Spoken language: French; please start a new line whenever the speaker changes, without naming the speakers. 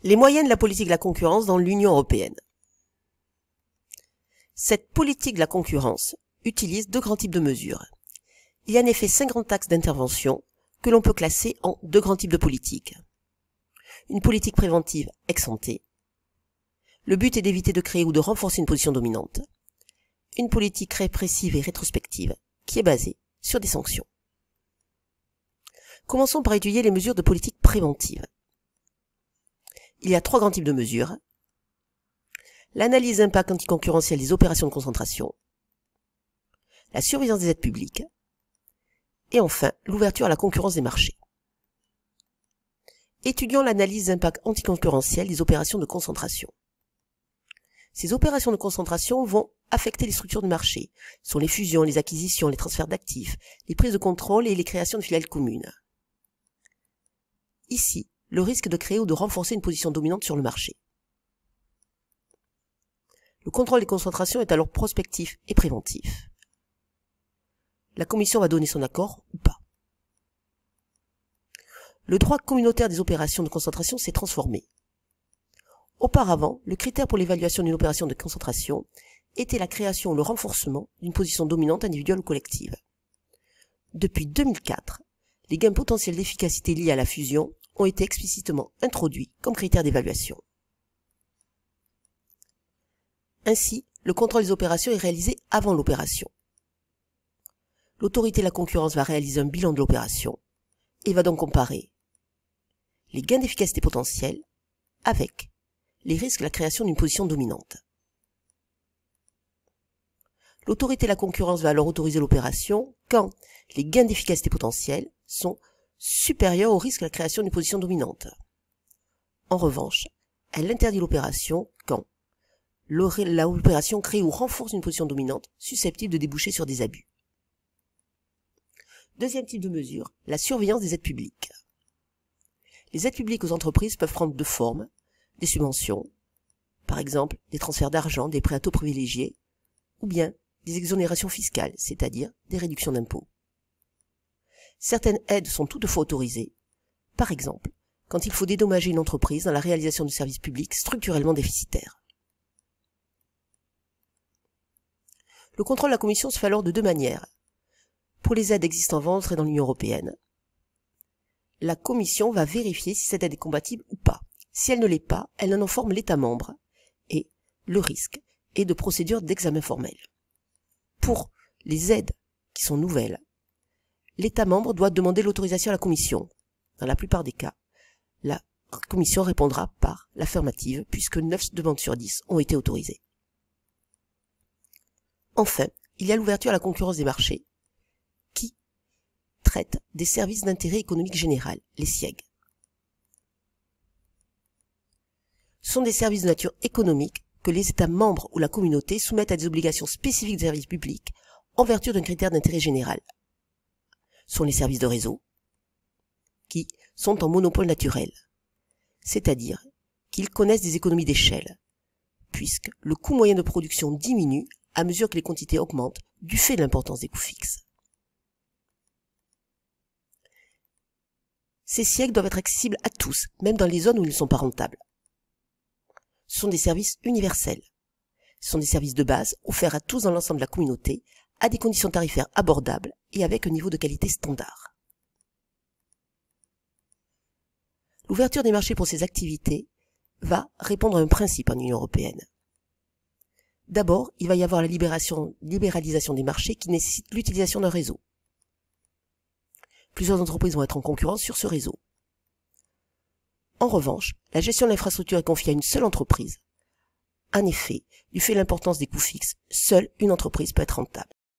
Les moyens de la politique de la concurrence dans l'Union européenne. Cette politique de la concurrence utilise deux grands types de mesures. Il y a en effet 5 grands axes d'intervention que l'on peut classer en deux grands types de politiques. Une politique préventive ex ante. Le but est d'éviter de créer ou de renforcer une position dominante. Une politique répressive et rétrospective qui est basée sur des sanctions. Commençons par étudier les mesures de politique préventive. Il y a 3 grands types de mesures. L'analyse d'impact anticoncurrentiel des opérations de concentration, la surveillance des aides publiques, et enfin l'ouverture à la concurrence des marchés. Étudions l'analyse d'impact anticoncurrentiel des opérations de concentration. Ces opérations de concentration vont affecter les structures de marché. Ce sont les fusions, les acquisitions, les transferts d'actifs, les prises de contrôle et les créations de filiales communes. Ici, le risque de créer ou de renforcer une position dominante sur le marché. Le contrôle des concentrations est alors prospectif et préventif. La Commission va donner son accord ou pas. Le droit communautaire des opérations de concentration s'est transformé. Auparavant, le critère pour l'évaluation d'une opération de concentration était la création ou le renforcement d'une position dominante individuelle ou collective. Depuis 2004, les gains potentiels d'efficacité liés à la fusion ont été explicitement introduits comme critère d'évaluation. Ainsi, le contrôle des opérations est réalisé avant l'opération. L'autorité de la concurrence va réaliser un bilan de l'opération et va donc comparer les gains d'efficacité potentiels avec les risques de la création d'une position dominante. L'autorité de la concurrence va alors autoriser l'opération quand les gains d'efficacité potentiels sont supérieurs au risque de la création d'une position dominante. En revanche, elle interdit l'opération quand l'opération crée ou renforce une position dominante susceptible de déboucher sur des abus. Deuxième type de mesure, la surveillance des aides publiques. Les aides publiques aux entreprises peuvent prendre deux formes, des subventions, par exemple des transferts d'argent, des prêts à taux privilégiés, ou bien des exonérations fiscales, c'est-à-dire des réductions d'impôts. Certaines aides sont toutefois autorisées, par exemple quand il faut dédommager une entreprise dans la réalisation de services publics structurellement déficitaires. Le contrôle de la Commission se fait alors de deux manières. Pour les aides existant avant d'entrer dans l'Union européenne, la Commission va vérifier si cette aide est compatible ou pas. Si elle ne l'est pas, elle en informe l'État membre et le risque est de procédures d'examen formel. Pour les aides qui sont nouvelles, l'État membre doit demander l'autorisation à la Commission. Dans la plupart des cas, la Commission répondra par l'affirmative puisque 9 demandes sur 10 ont été autorisées. Enfin, il y a l'ouverture à la concurrence des marchés qui traite des services d'intérêt économique général, les SIEG. Ce sont des services de nature économique que les États membres ou la communauté soumettent à des obligations spécifiques de services publics en vertu d'un critère d'intérêt général. Ce sont les services de réseau qui sont en monopole naturel, c'est-à-dire qu'ils connaissent des économies d'échelle, puisque le coût moyen de production diminue à mesure que les quantités augmentent du fait de l'importance des coûts fixes. Ces SIEG doivent être accessibles à tous, même dans les zones où ils ne sont pas rentables. Ce sont des services universels. Ce sont des services de base offerts à tous dans l'ensemble de la communauté, à des conditions tarifaires abordables et avec un niveau de qualité standard. L'ouverture des marchés pour ces activités va répondre à un principe en Union européenne. D'abord, il va y avoir la libéralisation des marchés qui nécessite l'utilisation d'un réseau. Plusieurs entreprises vont être en concurrence sur ce réseau. En revanche, la gestion de l'infrastructure est confiée à une seule entreprise. En effet, du fait de l'importance des coûts fixes, seule une entreprise peut être rentable.